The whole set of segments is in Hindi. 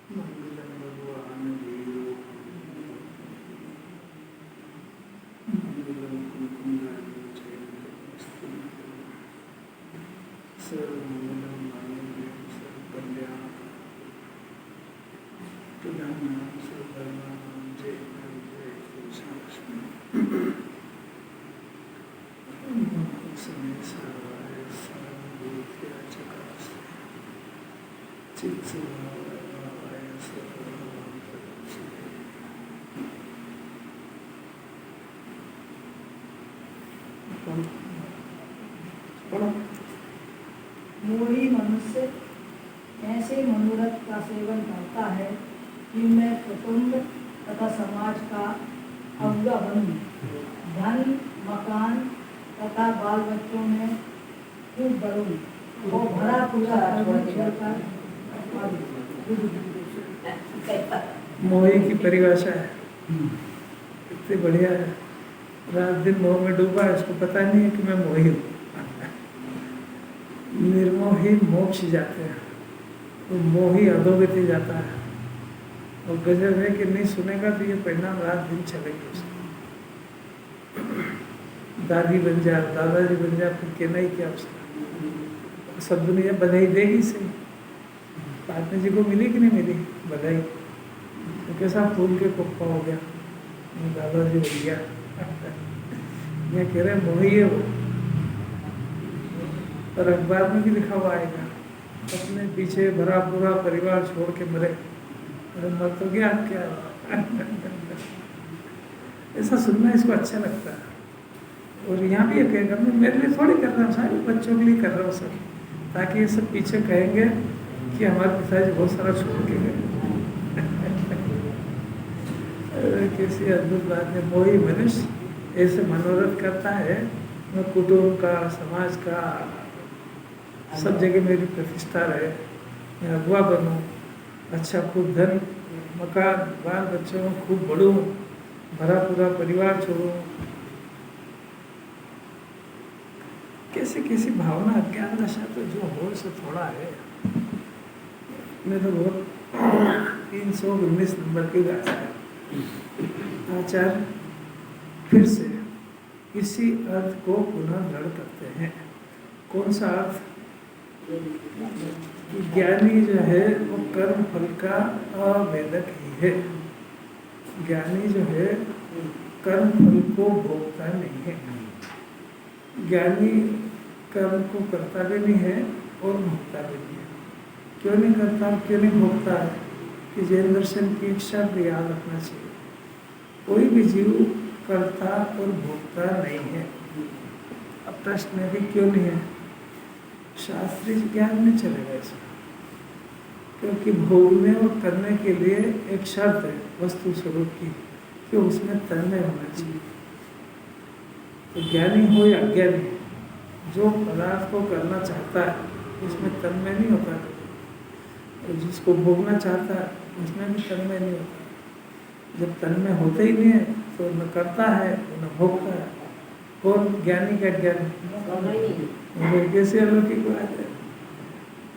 मंगलम भगवान वीरो मंगलम कुंकुमारी जयस्तु सर्वमंगलम मांगल्यम सर्वकल्याण प्रधानम सर्वधर्माणां जय जय कृष्ण समय सर्वाय सर्वभूत्या चकास्ते चित्सुभावाय सर्वभूतस्य मोही मनुष्य ऐसे मनोरथ का सेवन करता है कि मैं कुटुंब तथा समाज का अव्वा बनूं, धन मकान तथा बाल बच्चों में खूब बढ़ूं और भरा पूरा मोही की परिभाषा है, इतनी बढ़िया है। रात दिन मोह में डूबा है, इसको पता नहीं है कि मैं मोही हूँ। निर्मोही मोक्ष जाते हैं, तो मोही अधोगति जाता है। और गजब है कि नहीं सुनेगा तो ये परिणाम रात दिन चलेगी उसको। दादी बन जा, दादाजी बन जा, फिर कहना ही क्या उसका। सब दुनिया बधाई देगी सही। पाटनी जी को मिली कि नहीं मिली बधाई? तो कैसा फूल के पप्पा हो गया, दादाजी बन गया। ये कह रहे मोही है वो। और अखबार में भी लिखा हुआ आएगा, अपने पीछे भरा पूरा परिवार छोड़ के मरे। अरे मर तो गया क्या? ऐसा सुनना इसको अच्छा लगता है। और यहाँ भी ये कहेगा मैं मेरे लिए थोड़ी कर रहा हूँ, सारे बच्चों के लिए कर रहा हूँ सब, ताकि ये सब पीछे कहेंगे कि हमारे पिताजी बहुत सारा छोड़ के गए। कैसी अद्भुत बात है। मोही मनुष्य ऐसे मनोरथ करता है, मैं कुटुंब का, समाज का, सब जगह मेरी प्रतिष्ठा रहे, मैं अगुआ बनूं, अच्छा खूब धन मकान बाल बच्चों में खूब बढ़ूं, भरा पूरा परिवार छोड़ूं। कैसी कैसी भावना, अज्ञान दशा तो जो हो से थोड़ा है। मैं तो बहुत 319 नंबर की गाथा है। आचार्य फिर से इसी अर्थ को पुनः दृढ़ करते हैं। कौन सा अर्थ? ज्ञानी जो है वो कर्म फल का आवेदक ही है। ज्ञानी जो है कर्म फल को भोगता नहीं है। ज्ञानी कर्म को करता भी नहीं है और भोगता भी नहीं है। क्यों नहीं करता, क्यों नहीं भोगता है? कि जैन दर्शन की एक शब्द याद रखना चाहिए, कोई भी जीव करता और भोगता नहीं है। अब प्रश्न है कि क्यों नहीं है? शास्त्रीय ज्ञान में चलेगा इसमें, क्योंकि भोगने और करने के लिए एक शर्त है वस्तु स्वरूप की, कि उसमें तन्मय होना चाहिए। तो ज्ञानी हो या अज्ञानी, जो पदार्थ को करना चाहता है उसमें तन्मय नहीं होता, और जिसको भोगना चाहता है उसमें भी तन्मय नहीं होता। जब तन्मय होते ही नहीं है तो न करता है न भोगता है। और ज्ञानी का ज्ञान कैसे अलौकिक बात है।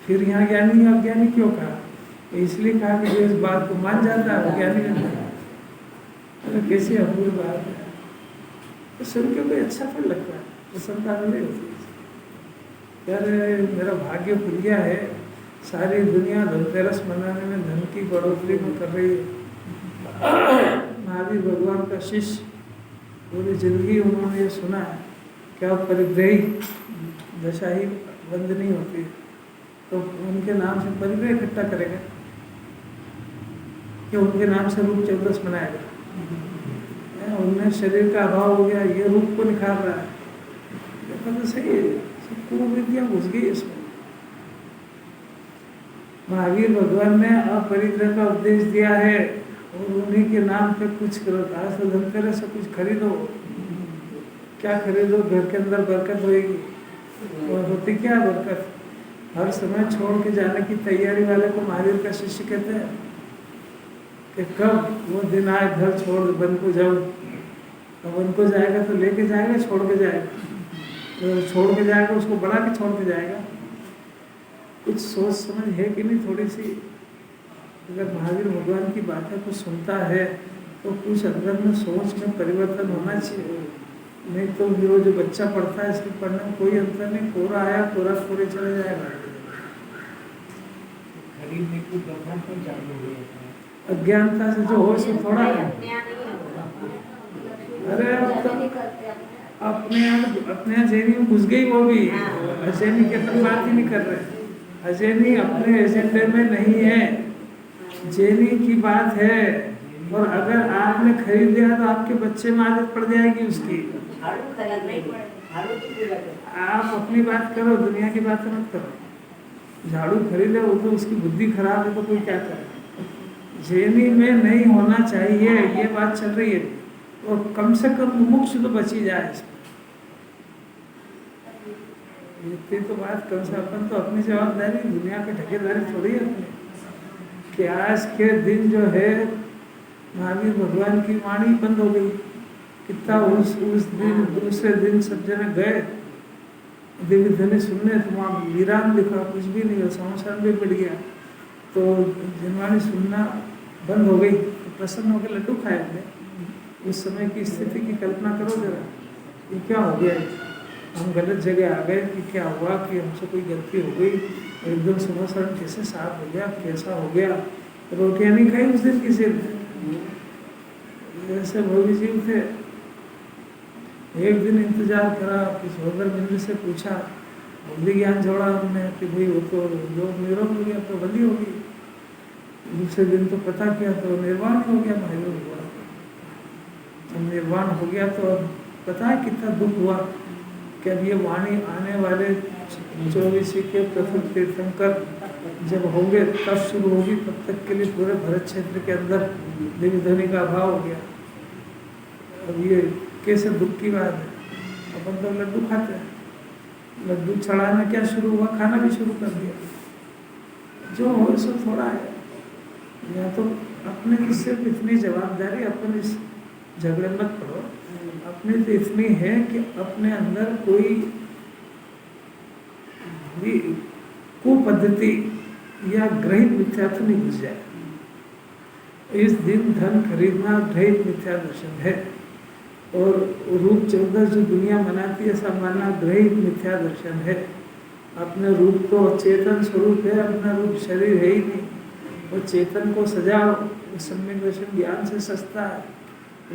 फिर यहाँ ज्ञानी अज्ञानी क्यों कहा? इसलिए कहा कि जो इस बात को मान जाता है वो ज्ञानी रहता है। कैसी अपूर्व बात है। तो सुन के कोई अच्छा फल लगता है, प्रसन्नता नहीं होती। यार मेरा भाग्य खुल गया है, सारी दुनिया धनतेरस मनाने में धन की बढ़ोतरी में कर रही है। महावीर भगवान का शिष्य, पूरी जिंदगी उन्होंने ये सुना है क्या परिग्रही दशा ही बंद नहीं होती, तो उनके नाम से परिग्रह इकट्ठा करेगा कि उनके नाम से रूप 14 मनाएगा? उनमें शरीर का अभाव हो गया, ये रूप को निखार रहा है। तो सही है, सब कुविद्या घुस गई इसमें। महावीर भगवान ने अपरिग्रह का उपदेश दिया है और उन्हीं के नाम पे कुछ करो। आज तो धनतेरस से कुछ खरीदो, क्या खरीदो? घर के अंदर बरकत होएगी। और होती क्या बरकत? हर समय छोड़ के जाने की तैयारी वाले को महावीर का शिष्य कहते हैं कि कब वो दिन आए घर छोड़ वन को जाओ। अब वन को जाएगा तो लेके जाएगा, छोड़ के जाएगा। तो छोड़ के जाएगा उसको बढ़ा के छोड़ के जाएगा। कुछ सोच समझ है कि नहीं थोड़ी सी? अगर महावीर भगवान की बातें को सुनता है तो कुछ अंदर में सोच में परिवर्तन होना चाहिए। नहीं तो वो जो बच्चा पढ़ता है इसके पढ़ने में कोई अंतर नहीं, कोरा आया कोरा कोरे चले जाएगा। खरीदने की दफा तो चालू हो जाता है। अज्ञानता से जो हो सो थोड़ा है। अरे अब तो अपने यहाँ जैनी में घुस गई वो भी, अजैनी के तो बात ही नहीं कर रहे। अजैनी अपने एजेंडे में नहीं है, जैनी की बात है। और अगर आपने खरीद लिया तो आपके बच्चे में आदत पड़ जाएगी उसकी। आप अपनी बात करो, दुनिया की बात मत करो। झाड़ू खरीदे वो तो उसकी बुद्धि खराब है तो कोई क्या करे। जैनी में नहीं होना चाहिए ये बात चल रही है। और कम से कम मुमुक्ष तो बची जाए इसमें। इतनी तो बात कम से अपन तो अपनी जवाबदारी, दुनिया की ठेकेदारी थोड़ी है अपनी। कि आज के दिन जो है महावीर भगवान की वाणी बंद हो गई। कितना उस दिन दूसरे दिन सब जने गए दिव्य ध्वनि सुनने, तो वहाँ विराम लिखा, कुछ भी नहीं, समाचार भी मिट गया। तो जनवाणी सुनना बंद हो गई तो प्रसन्न होकर लड्डू खाए अपने। उस समय की स्थिति की कल्पना करो जरा, ये क्या हो गया, हम गलत जगह आ गए कि क्या हुआ, कि हमसे कोई गलती हो गई, एकदम सुबह शरण कैसे साफ हो गया, कैसा हो गया। रोटियां नहीं खाई उस दिन किसी ने, जैसे भोगी जीव थे। एक दिन इंतजार करा, किसी होकर मित्र से पूछा, बुद्धि ज्ञान जोड़ा हमने कि भाई वो तो योग निरोध हो गया तो बंदी होगी। दूसरे दिन तो पता किया तो निर्वाण हो गया महावीर भगवान। जब निर्वाण हो गया तो अब पता है कितना दुख हुआ कि अब ये वाणी आने वाले 24 के प्रथम तीर्थंकर जब होंगे तब शुरू होगी, तब तक के लिए पूरे भरत क्षेत्र के अंदर दिव्य ध्वनि का अभाव हो गया। अब ये कैसे दुख की बात है। अपन तो लड्डू खाते हैं, लड्डू चढ़ाना क्या शुरू हुआ, खाना भी शुरू कर दिया। जो हो सो थोड़ा है। या तो अपने की सिर्फ इतनी जवाबदारी, अपन इस झगड़े मत पड़ो। अपनी तो इतनी है कि अपने अंदर कोई भी कुपद्धति या ग्रहित मिथ्यात्व नहीं घुस जाए। इस दिन धन खरीदना ग्रहित मिथ्या दर्शन है। और रूप 14 जो दुनिया मनाती है ऐसा मानना ग्रहित मिथ्या दर्शन है। अपने रूप तो चेतन स्वरूप है, अपना रूप शरीर है ही नहीं। वो चेतन को सजाओ, सम्यक दर्शन ज्ञान से सस्ता है।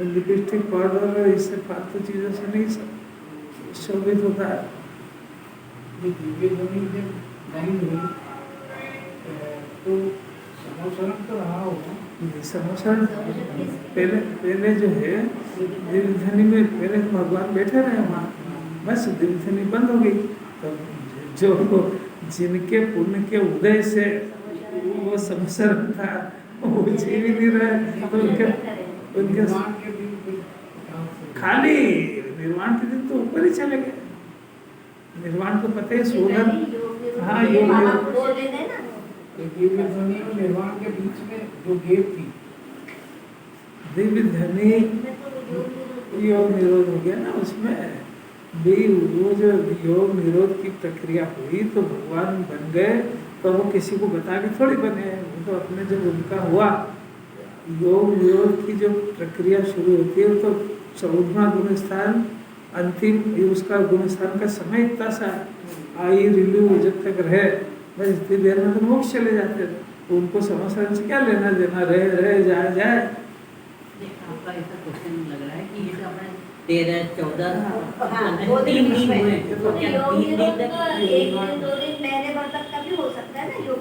लिपस्टिक पाउडर इससे फालतू चीज़ों से नहीं शोभित होता है। दिव्य ध्वनि जब नहीं हुई तो समोसरण तो रहा होगा। समोसरण पहले जो है दिव्य ध्वनि में पहले तो भगवान बैठे रहे वहाँ, बस दिव्य ध्वनि बंद हो गई। तो जो जिनके पुण्य के उदय से वो समोसरण था वो जीव ही नहीं रहे, तो उनके खाली निर्वाण के दिन तो ऊपर ही चले गए। निर्वाण को पता है 16। हाँ योग दिव्य ध्वनि और निर्वाण के बीच में जो गेप थी, दिव्य ध्वनि योग निरोध हो गया ना, उसमें भी वो जो योग निरोध की प्रक्रिया हुई तो भगवान बन गए। तो वो किसी को बता के थोड़ी बने, वो तो अपने जब उनका हुआ योग निरोध की जो प्रक्रिया शुरू होती है तो 14वां गुण स्थान अंतिम, उसका गुण स्थान का समय इतना सा आई रिल्यू जब तक रहे, बस इतनी देर में तो मोक्ष चले जाते थे। तो उनको समझने से क्या लेना देना, रहे जाए। आपका ऐसा क्वेश्चन लग रहा है कि जैसे अपने 13, 14 2 दिन 3 दिन हुए, तो तो क्या योग 3 दिन निरोध तक का 1 दिन 2 दिन महीने भर तक का भी हो सकता है ना। योग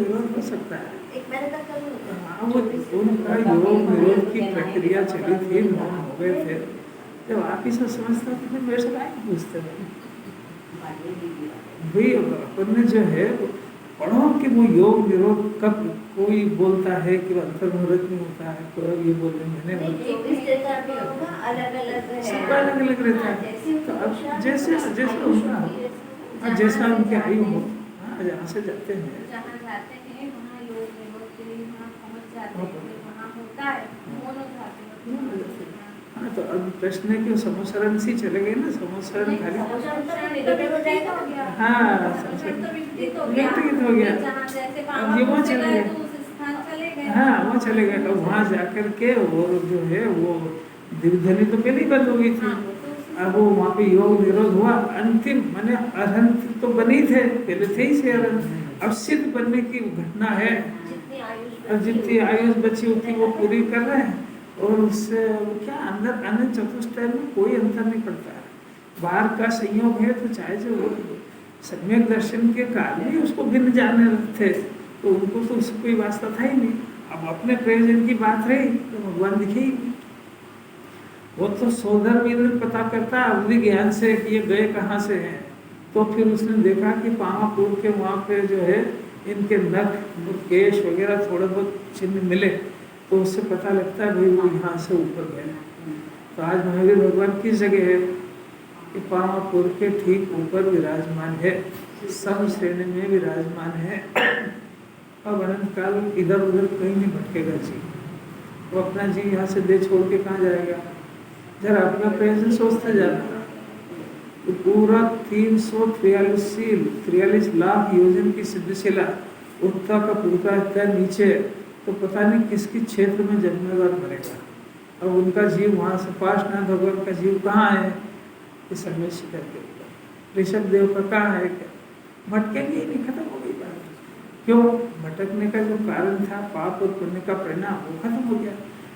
निरोध हो सकता है। 1 महीने तक का भी होता है। हाँ, वो उनका योग निरोध की प्रक्रिया चली थी, मौन हो गए थे। जब आप ही सब समझता तो फिर मेरे से क्या पूछते हैं भाई। अपन ने जो है पढ़ो कि वो योग निरोध कब कोई बोलता है कि अंतर्मुहूर्त में होता है, कोई ये बोल रहे हैं सब अलग अलग रहता है। तो अब जैसे उनका जैसा उनकी आयु हो, हाँ जहाँ से जाते हैं हाँ। तो अब प्रश्न है कि समोसरण से चले गए ना, समोसरण खाली हाँ व्यक्तिगत हो गया। अब ये वहाँ चले गए। वहाँ चले गए। अब वहाँ जाकर के और जो है वो दिग्धनी तो पहले ही बंद हो गई थी। अब वो वहाँ पे योग निरोध हुआ, अंतिम माने अरहंत तो बनी थे, पहले थे ही से अरहंत। अब सिद्ध बनने की घटना है, और जितनी आयुष बची उतनी वो पूरी कर रहे हैं। और उससे क्या अंदर अनंत चतुष्टय में कोई अंतर नहीं पड़ता है। बाहर का संयोग है तो चाहे जो वो सम्यक दर्शन के काल में उसको भिन्न जानने थे, तो उनको तो उससे कोई वास्ता था ही नहीं। अब अपने प्रयोजन की बात रही तो भगवान दिखे ही नहीं। वो तो सोधर भी पता करता अवधि ज्ञान से कि ये गए कहाँ से हैं। तो फिर उसने देखा कि पावापुर के वहाँ पे जो है इनके नख और केश वगैरह थोड़े बहुत चिन्ह मिले, तो उससे पता लगता है भाई वो यहाँ से ऊपर गए। तो आज महावीर भगवान किस जगह है कि पावापुर के ठीक ऊपर विराजमान है, सम श्रेणी में विराजमान है। अब अनंत काल इधर उधर कहीं नहीं भटकेगा जी। वो अपना जी यहाँ से दे छोड़ के कहाँ जाएगा? जरा अपना प्रयोजन सोचते जाना। तो पूरा 343 लाख योजन की सिद्धशिला उत्तर का पूरा इतना नीचे, तो पता नहीं किसकी क्षेत्र में जन्मेगा और मरेगा। अब उनका जीव वहाँ से पार्श्वनाथ भगवान का जीव कहाँ है? इस समय शिखर के ऊपर। ऋषभ देव का कहाँ है? क्या भटकेंगे ही नहीं, खत्म हो गई बात। क्यों? भटकने का जो कारण था पाप और पुण्य का परिणाम वो खत्म हो गया।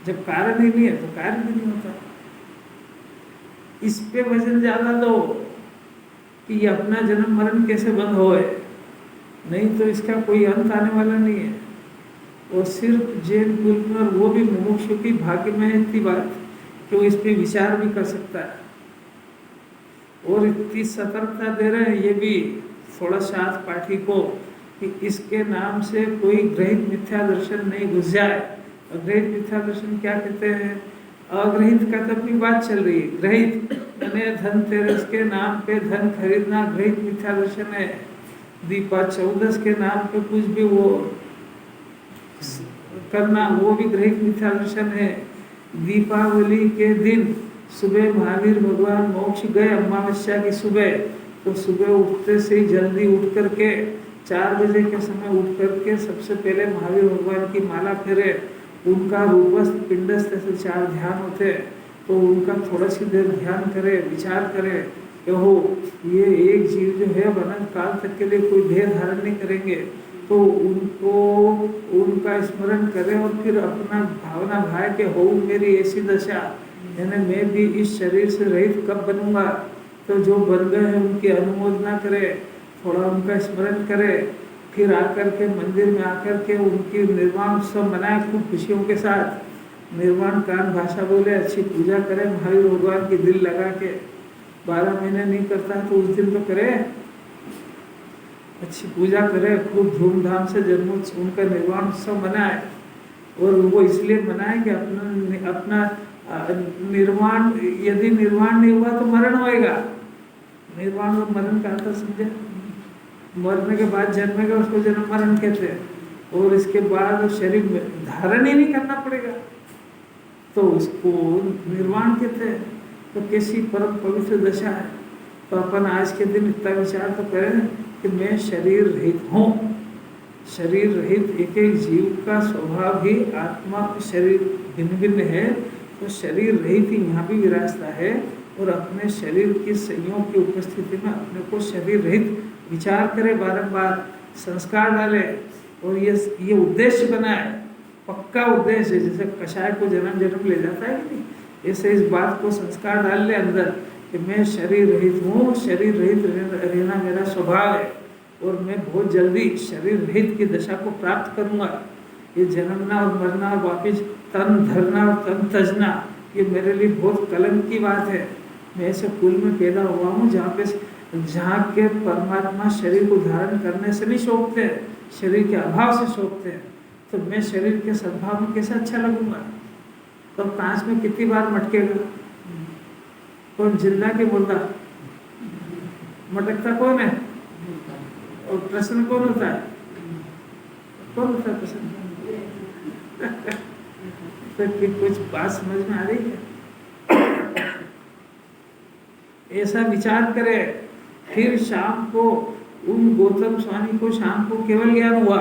जब कारण ही नहीं है तो कार्य भी नहीं होता। इस पे वजन ज्यादा दो कि ये अपना जन्म मरण कैसे बंद होए, नहीं तो इसका कोई अंत आने वाला नहीं है। और सिर्फ जैन कुल में, और वो भी मुमुक्षु की भाग्य में है इतनी बात कि वो इस पे विचार भी कर सकता है। और इतनी सतर्कता दे रहे हैं ये भी थोड़ा साथ पाठी को कि इसके नाम से कोई ग्रहित मिथ्या दर्शन नहीं घुस जाए। ग्रहित मिथ्या दर्शन क्या कहते हैं? अग्रहित का तो अपनी बात चल रही है। ग्रहित यानी धनतेरस के नाम पे धन खरीदना ग्रहित मिथ्या दर्शन है। दीपा 14 के नाम पे कुछ भी वो करना वो भी ग्रहित मिथ्या दर्शन है। दीपावली के दिन सुबह महावीर भगवान मोक्ष गए, अमावस्या की सुबह, तो सुबह उठते से ही जल्दी उठ करके 4 बजे के समय उठ करके सबसे पहले महावीर भगवान की माला फेरे। उनका रूपस्थ पिंडस्थ ऐसे 4 ध्यान होते, तो उनका थोड़ा सी देर ध्यान करे, विचार करे कि हो ये एक जीव जो है अनंत काल तक के लिए कोई देह धारण नहीं करेंगे, तो उनको उनका स्मरण करें और फिर अपना भावना भाए कि हो मेरी ऐसी दशा, यानी मैं भी इस शरीर से रहित कब बनूंगा। तो जो बन गए हैं उनकी अनुमोदना करे, थोड़ा उनका स्मरण करे, फिर आकर के मंदिर में आकर के उनकी निर्वाण उत्सव मनाए खूब खुशियों के साथ। निर्वाण कान भाषा बोले, अच्छी पूजा करें महावीर भगवान की दिल लगा के। 12 महीने नहीं करता तो उस दिन तो करे, अच्छी पूजा करे, खूब धूमधाम से जन्मोत्सव उनका निर्वाण उत्सव मनाए। और वो इसलिए मनाए कि अपना निर्वाण, यदि निर्वाण नहीं हुआ तो मरण होएगा। निर्वाण और मरण का अर्थ समझे? मरने के बाद जन्मेगा उसको जन्म मरण कहते हैं। और इसके बाद शरीर में धारण ही नहीं करना पड़ेगा तो उसको निर्वाण कहते हैं। तो कैसी परम पवित्र दशा है। तो अपन आज के दिन इतना विचार तो करें कि मैं शरीर रहित हूँ। शरीर रहित एक एक जीव का स्वभाव ही आत्मा शरीर भिन्न भिन्न है, तो शरीर रहित ही यहाँ भी विराजता है। और अपने शरीर के संयोग की उपस्थिति में अपने को शरीर रहित विचार करे, बारंबार संस्कार डाले और ये उद्देश्य बनाए, पक्का उद्देश्य। जैसे कषाय को जन्म जन्म ले जाता है कि नहीं, ऐसे इस बात को संस्कार डाल ले अंदर कि मैं शरीर रहित हूँ, शरीर रहित रहना मेरा स्वभाव है और मैं बहुत जल्दी शरीर रहित की दशा को प्राप्त करूँगा। ये जन्मना और मरना और वापिस तन धरना और तन तजना, ये मेरे लिए बहुत कलंक की बात है। मैं ऐसे कुल में पैदा हुआ हूँ जहाँ के परमात्मा शरीर को धारण करने से नहीं शोभते हैं, शरीर के अभाव से शोभते हैं। तो मैं शरीर के सद्भाव में कैसे अच्छा लगूंगा? तो कांच में कितनी बार मटकेगा? कौन जिंदा के मुर्दा? मटकता कौन है? और प्रश्न कौन होता है? कौन होता है प्रश्न? तो कुछ बात समझ में आ रही है? ऐसा विचार करे। फिर शाम को उन गौतम स्वामी को शाम को केवल ज्ञान हुआ,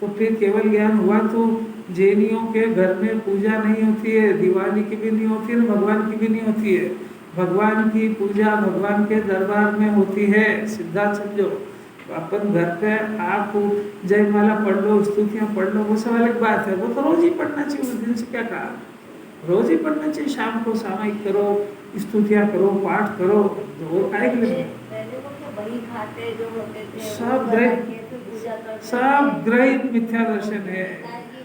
तो फिर केवल ज्ञान हुआ तो जैनियों के घर में पूजा नहीं होती है, दिवाली की भी नहीं होती है, भगवान की भी नहीं होती है। भगवान की पूजा भगवान के दरबार में होती है। सिद्धांत समझो, अपन घर पे आप जयमाला पढ़ लो, स्तुतियाँ पढ़ लो, वो सब अलग बात है, वो तो रोज ही पढ़ना चाहिए। उस दिन से क्या कहा, रोज ही पढ़ना चाहिए। शाम को सामायिक करो, स्तुतियाँ करो, पाठ करो, तो काय के लिए पहले वो क्या बलि खाते जो होते थे, सब वो ग्रहित, बना के फिर पूजा करते सब थे। ग्रहित मिथ्या दर्शन है। ताकि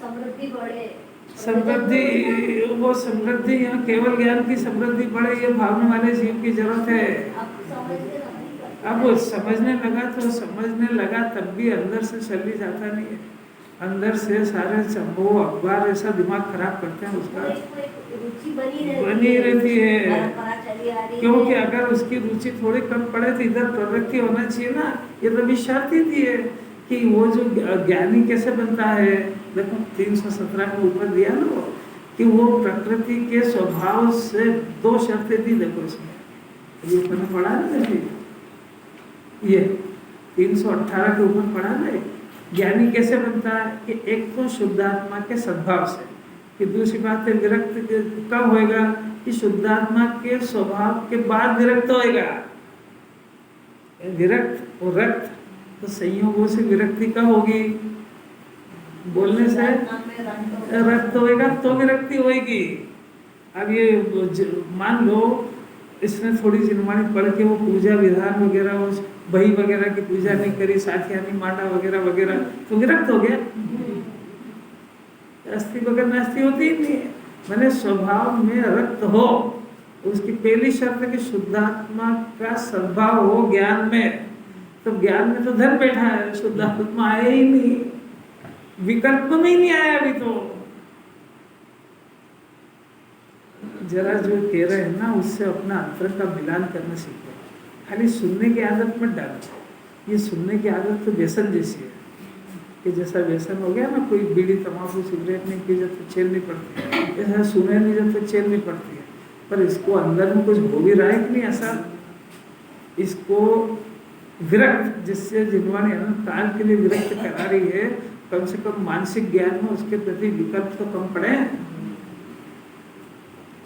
समृद्धि बढ़े। समृद्धि, वो समृद्धि यहाँ केवल ज्ञान की समृद्धि बढ़े, ये भावने वाले जीव की जरूरत है। अब समझते नहीं करते। अब वो समझने लगा तो समझने लगा, तब भी अंदर से चली जाता नहीं है। अंदर से सारे वो अखबार ऐसा दिमाग खराब करते हैं उसका, रुचि बनी रहती है। परंपरा चली आ रही है। क्योंकि अगर उसकी रुचि थोड़ी कम पड़े तो इधर प्रवृत्ति होना चाहिए ना। ये तो भी शर्त ही थी है कि वो जो ज्ञानी कैसे बनता है। देखो 317 के ऊपर दिया ना वो, कि वो प्रकृति के स्वभाव से 2 शर्तें दी। देखो इसमें ये मैंने पढ़ा ना, देखिए ये 318 के ऊपर पढ़ा ना। ज्ञानी कैसे बनता है कि एक तो शुद्धात्मा के सद्भाव से, कि दूसरी बात है विरक्त कब होएगा कि शुद्धात्मा के स्वभाव के बाद विरक्त होएगा। विरक्त और रक्त तो संयोगों से विरक्ति कब होगी, बोलने से रक्त होएगा तो विरक्ति होएगी। अब ये मान लो इसने थोड़ी जिनवाणी पढ़ के वो पूजा विधान वगैरह, उस बही वगैरह की पूजा नहीं करी, साथियानी मांडा वगैरह वगैरह, तो विरक्त हो गया। अस्थि बगैर नास्ति होती ही नहीं है। मैंने स्वभाव में रक्त हो, उसकी पहली शर्त है कि शुद्धात्मा का सद्भाव हो ज्ञान में। तो ज्ञान में तो धन बैठा है, शुद्धात्मा आया ही नहीं, विकल्प में ही नहीं आया अभी तो। जरा जो कह रहे हैं ना, उससे अपना अंतर का मिलान करना सीखो। खाली सुनने की आदत मत डालो। ये सुनने की आदत तो व्यसन जैसी है, कि जैसा व्यसन हो गया ना, कोई बीड़ी तंबाकू सिगरेट नहीं पी जब तक चैन नहीं पड़ती, ऐसा सुने नहीं जब तक चैन नहीं पड़ती है। पर इसको अंदर में कुछ हो भी रहा है कि नहीं ऐसा, इसको विरक्त, जिससे जिनवाणी अनंत काल के लिए विरक्त करा रही है, कम से कम मानसिक ज्ञान में उसके प्रति विकल्प तो कम पड़े।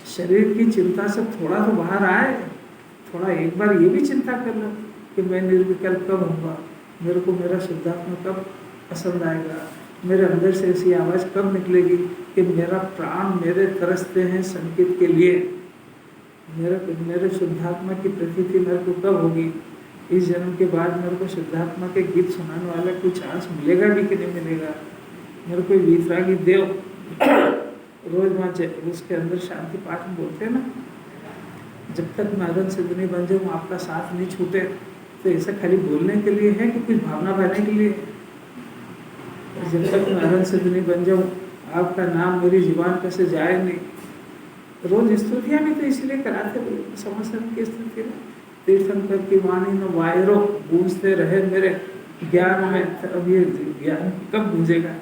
शरीर की चिंता से थोड़ा तो बाहर आए। थोड़ा एक बार ये भी चिंता कर लो कि मैं निर्विकल्प कब होऊंगा, मेरे को मेरा शुद्धात्मा कब पसंद आएगा, मेरे अंदर से ऐसी आवाज़ कब निकलेगी कि मेरा प्राण मेरे तरसते हैं संकेत के लिए, मेरे शुद्धात्मा की प्रतीति मेरे को कब होगी। इस जन्म के बाद मेरे को शुद्धात्मा के गीत सुनाने वाला कोई चांस मिलेगा भी कि नहीं मिलेगा। मेरे को वीतरागी देव रोज वहाँ उसके अंदर शांति पाठ में बोलते हैं ना, जब तक मैं अदन सिद्ध नहीं बन जाऊँ, आपका साथ नहीं छूटे। तो ऐसा खाली बोलने के लिए है कि कुछ भावना भरने के लिए। जब तक मैं अदन सिद्ध नहीं बन जाऊँ, आपका नाम मेरी जुबान पे से जाए नहीं। रोज स्तुतियाँ भी तो इसलिए कराते, समसन की स्तुति में तीर्थंकर की वाणी न वायरो गूंजते रहे मेरे ज्ञान में। अब ये ज्ञान कब गूंजेगा,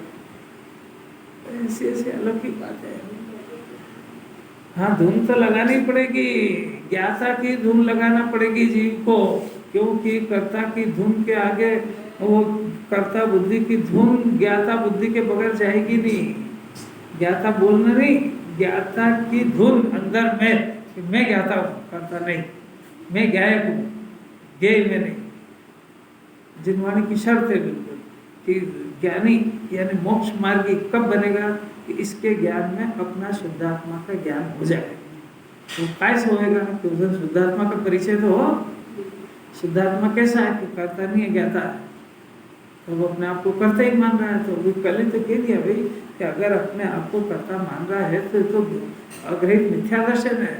ऐसी ऐसी अलौकिक बात है। हाँ, धुन तो लगानी पड़ेगी, ज्ञाता की धुन लगाना पड़ेगी जीव को, क्योंकि कर्ता की धुन के आगे वो कर्ता बुद्धि की धुन ज्ञाता बुद्धि के बगैर जाएगी नहीं। ज्ञाता बोलना नहीं, ज्ञाता की धुन अंदर में, कि मैं ज्ञाता हूँ, कर्ता नहीं, मैं गायक हूँ, ज्ञेय में नहीं। जिनवाणी की शर्त है बिल्कुल कि ज्ञानी यानी मोक्ष मार्गी कब बनेगा कि इसके ज्ञान में अपना शुद्धात्मा का ज्ञान हो जाए। तो कैसे होएगा कि उधर शुद्धात्मा का परिचय तो हो। शुद्धात्मा कैसा है कि करता नहीं है, ज्ञाता है, तो वो अपने आप को करता ही मान रहा है। तो वो कल ही तो कह दिया भाई कि अगर अपने आप को करता मान रहा है तो अग्रहित मिथ्या दर्शन है,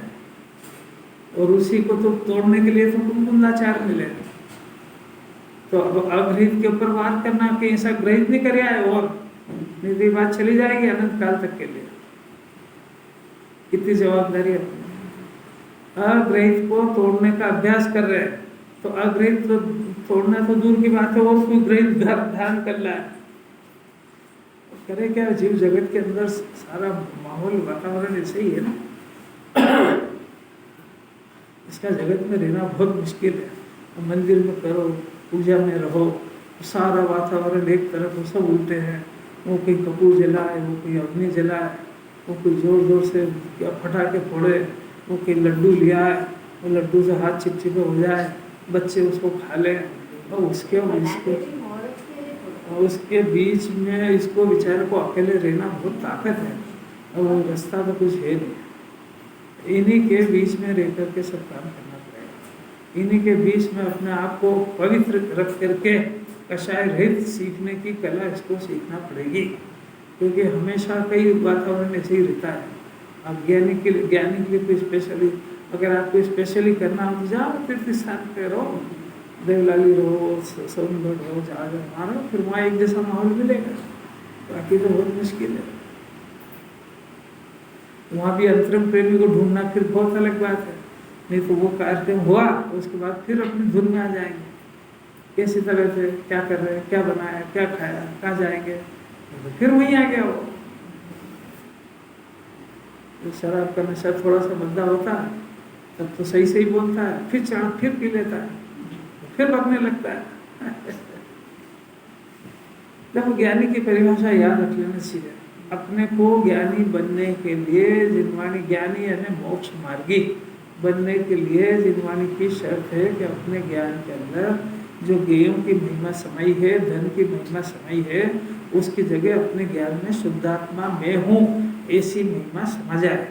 और उसी को तो तोड़ने के लिए तो कुंकुंदाचार मिले। तो अब अग्रहित के ऊपर वार करना कि ऐसा ग्रहित नहीं कर आए, और नहीं बात चली जाएगी अनंत काल तक के लिए। कितनी जवाबदारी है। अग्रहित को तोड़ने का अभ्यास कर रहे हैं, तो अग्रहित तो तोड़ना तो दूर की बात है, और कोई ग्रहित धारण कर रहा है। करे क्या, जीव जगत के अंदर सारा माहौल वातावरण ऐसे ही है ना। इसका जगत में रहना बहुत मुश्किल है। मंदिर में करो, पूजा में रहो, सारा वातावरण एक तरफ, सब उल्टे हैं, वो कोई कपूर जलाए, वो कोई अग्नि जलाए, वो कोई जोर जोर से फटाके फोड़े, वो कोई लड्डू लिया है, वो लड्डू से हाथ चिपचिपे हो जाए, बच्चे उसको खा लें, और उसके बीच में इसको बेचारे को अकेले रहना बहुत ताकत है, और वो रास्ता तो कुछ है नहीं। इन्हीं के बीच में रह करके सब काम करना पड़ेगा, इन्हीं के बीच में अपने आप को पवित्र रख करके कषाय रहित सीखने की कला इसको सीखना पड़ेगी, क्योंकि हमेशा कई वातावरण ऐसे ही रहता है। अब ज्ञानी के लिए कोई स्पेशली, अगर आपको स्पेशली करना हो तो जाओ तीर्थ स्थान पे रहो, देवलाली रहो, सोनगढ़ रहो, जहाँ जहाँ रहो, फिर वहाँ एक जैसा माहौल मिलेगा। बाकी तो बहुत मुश्किल है। वहाँ भी अंतरंग प्रेमी को ढूंढना फिर बहुत अलग बात है। नहीं तो वो कार्यक्रम हुआ उसके बाद फिर अपनी धुन में आ जाएंगे, कैसी तरह से क्या कर रहे हैं, क्या बनाया, क्या खाया, कहाँ जाएंगे, तो फिर वहीं आ गया वो। शराब का नशा थोड़ा सा बंदा होता है तब तो सही सही बोलता है, फिर चढ़ फिर पी लेता है, फिर बकने लगता है। देखो ज्ञानी की परिभाषा याद रख लेना चाहिए। अपने को ज्ञानी बनने के लिए जिनवाणी, ज्ञानी यानी मोक्ष मार्गी बनने के लिए जिनवाणी की शर्त है कि अपने ज्ञान के अंदर जो गेयों की महिमा समाई है, धन की महिमा समाई है, उसकी जगह अपने ज्ञान में शुद्धात्मा मैं हूँ ऐसी महिमा समा जाए।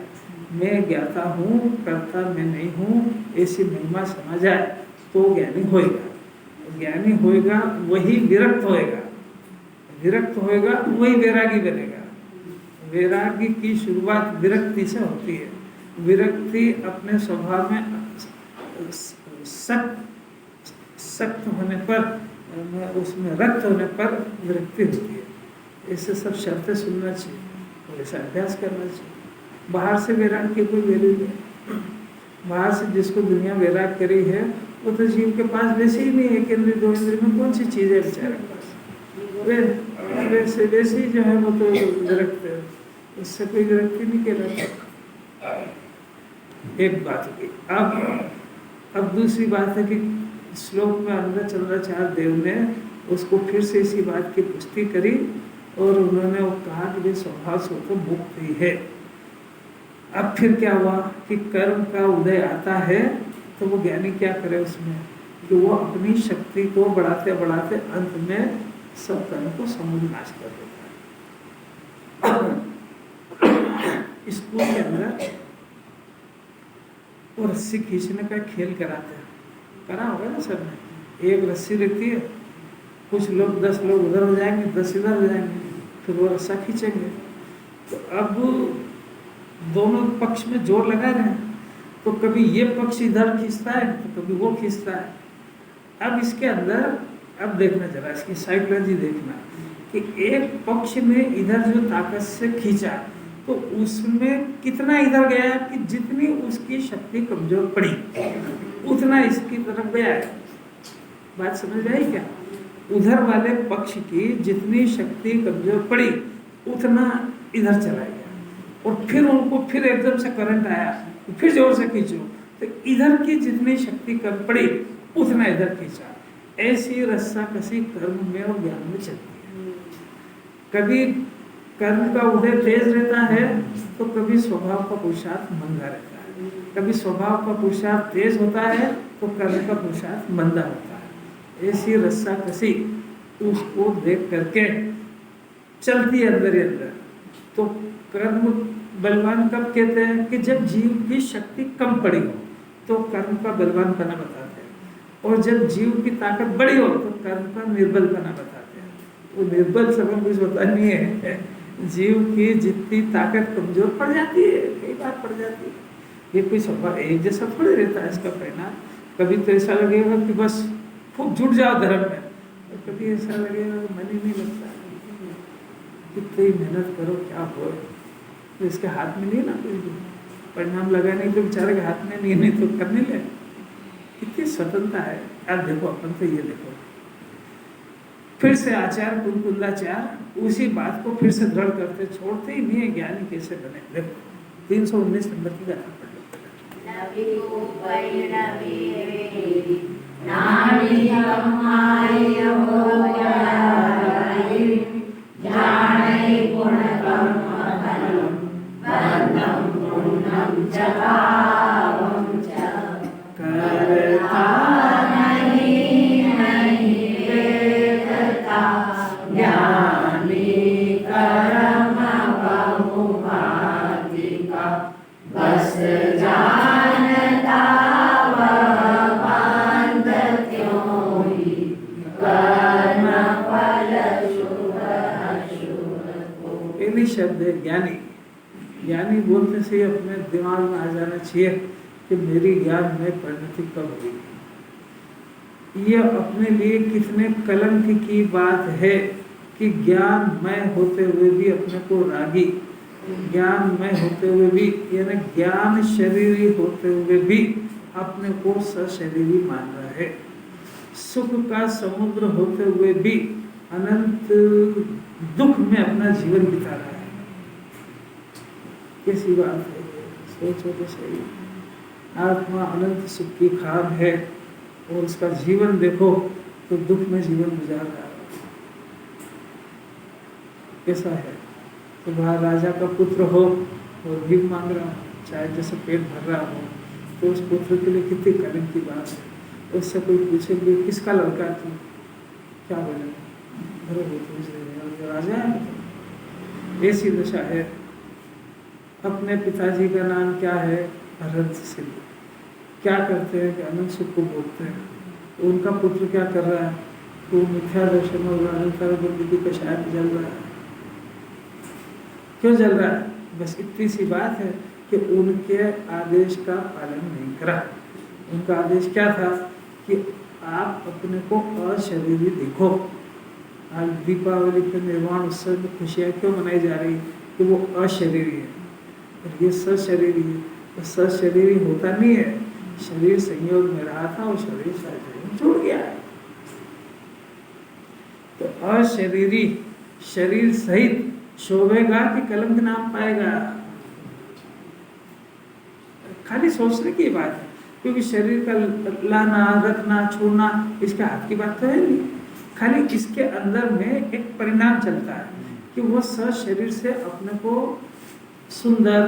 मैं ज्ञाता हूँ, कर्ता मैं नहीं हूँ ऐसी महिमा समा जाए तो ज्ञानी होएगा। ज्ञानी होएगा वही विरक्त होएगा, विरक्त होएगा वही वैरागी बनेगा। वैरागी की शुरुआत विरक्ति से होती है। विरक्ति अपने स्वभाव में सख्त होने पर, उसमें रक्त होने पर विरक्ति होती है। इससे सब शर्तें सुनना चाहिए और ऐसा अभ्यास करना चाहिए। बाहर से वैराग की कोई वैल्यू नहीं। बाहर से जिसको दुनिया वैराग करी है वो तो जीव के पास वैसे ही नहीं है कि इंद्रिय दो इंद्रिय में कौन सी चीज़ है बेचारे के पास, वैसे ही जो है वो तो विरक्त है, उससे कोई विरक्ति नहीं कहलाता। एक बात होगी। अब दूसरी बात है कि श्लोक में अरुणाचलाचार्य देव ने उसको फिर से इसी बात की पुष्टि करी और उन्होंने वो कहा कि वे स्वभाव से तो मुक्त ही है। अब फिर क्या हुआ कि कर्म का उदय आता है तो वो ज्ञानी क्या करे उसमें कि वो अपनी शक्ति को बढ़ाते बढ़ाते अंत में सब कर्म को समूल नाश कर देता है। स्कूल के अंदर वो रस्सी खींचने का खेल कराते हैं, करा होगा ना सर ने। एक रस्सी रहती है, कुछ लोग 10 लोग उधर हो जाएंगे, 10 इधर हो जाएंगे, फिर वो रस्सा खींचेंगे। तो अब दोनों पक्ष में जोर लगा रहे हैं, तो कभी ये पक्ष इधर खींचता है तो कभी वो खींचता है। अब इसके अंदर अब देखना जरा इसकी साइकोलॉजी देखना कि एक पक्ष ने इधर जो ताकत से खींचा तो उसमें कितना इधर गया कि जितनी उसकी शक्ति कमजोर पड़ी उतना इसकी तरफ गया है। बात समझ आई क्या? उधर वाले पक्ष की जितनी शक्ति कमजोर पड़ी उतना इधर चला गया और फिर उनको फिर एकदम से करंट आया तो फिर जोर से खींचो तो इधर की जितनी शक्ति कम पड़ी उतना इधर खींचा। ऐसी रस्सा कसी कर्म में और ज्ञान में चलती है। कभी कर्म का उदय तेज रहता है तो कभी स्वभाव का पुरुषार्थ मंदा रहता है। कभी स्वभाव का पुरुषार्थ तेज होता है तो कर्म का पुरुषार्थ मंदा होता है। ऐसी रस्सा कसी उसको देख करके चलती है अंदर ही अंदर। तो कर्म बलवान कब कहते हैं कि जब जीव की शक्ति कम पड़ी हो तो कर्म का बलवानपना बताते हैं, और जब जीव की ताकत बड़ी हो तो कर्म का निर्बलपना बताते हैं। वो निर्बल सबक कुछ होता नहीं है। जीव की जितनी ताकत कमजोर पड़ जाती है, कई बार पड़ जाती है। ये कोई स्वभाव एक जैसा थोड़ी रहता है इसका परिणाम। कभी तो ऐसा लगेगा कि बस खूब जुट जाओ धर्म में, और कभी ऐसा लगेगा मन ही नहीं लगता। कितनी मेहनत करो क्या हो, तो इसके हाथ में नहीं ना कोई परिणाम लगा नहीं तो बेचारे के हाथ में नहीं तो करने ले। कितनी स्वतंत्रता है यार। देखो अपन तो ये देखो फिर से आचार्य कुलकुंदाचार्य उसी बात को फिर से दृढ़ करते, छोड़ते ही नहीं है। ज्ञानी कैसे बने देखो 319 नंबर की गाथा पढ़ लो। पहली शब्द है ज्ञानी। ज्ञानी बोलने से अपने दिमाग में आ जाना चाहिए कि मेरी ज्ञान में परिणति कब हुई। ये अपने लिए कितने कलंक की बात है कि ज्ञानमय होते हुए भी अपने को रागी, ज्ञानमय होते हुए भी यानी ज्ञान शरीरी होते हुए भी अपने को सशरीरी मान रहा है। सुख का समुद्र होते हुए भी अनंत दुख में अपना जीवन बिता रहा है। कैसी बात है, सोचो तो सही। आत्मा अनंत सुख की खान है और उसका जीवन देखो तो दुख में जीवन गुजार रहा है। कैसा है? तो वहाँ राजा का पुत्र हो और भीख मांग रहा हो, चाहे जैसे पेट भर रहा हो, तो उस पुत्र के लिए कितनी कलंक की बात है। उससे कोई पूछेंगे किसका लड़का है तू, क्या बोलेंगे? अरे वो तो राजा है। ऐसी दशा है। अपने पिताजी का नाम क्या है? भरत सिंह। क्या करते हैं कि अनंत सुख को भोगते हैं। उनका पुत्र क्या कर रहा है? वो मिथ्या दर्शन और अनंतर की कषाय में जल रहा है। क्यों जल रहा है? बस इतनी सी बात है कि उनके आदेश का पालन नहीं करा। उनका आदेश क्या था कि आप अपने को अशरीरी देखो। आज दीपावली के निर्वाण उत्सव में खुशियाँ क्यों मनाई जा रही? कि वो अशरीरी है और ये सशरीरी है। तो सशरीरी होता नहीं है, शरीर संयोग में रहा था और शरीर संयोग जुड़ गया है। तो अशरीरी शरीर सहित शोभेगा कि कलंक नाम पाएगा? खाली सोचने की बात है, क्योंकि शरीर का लाना रखना छोड़ना इसके हाथ की बात तो है नहीं। खाली इसके अंदर में एक परिणाम चलता है कि वो शरीर से अपने को सुंदर,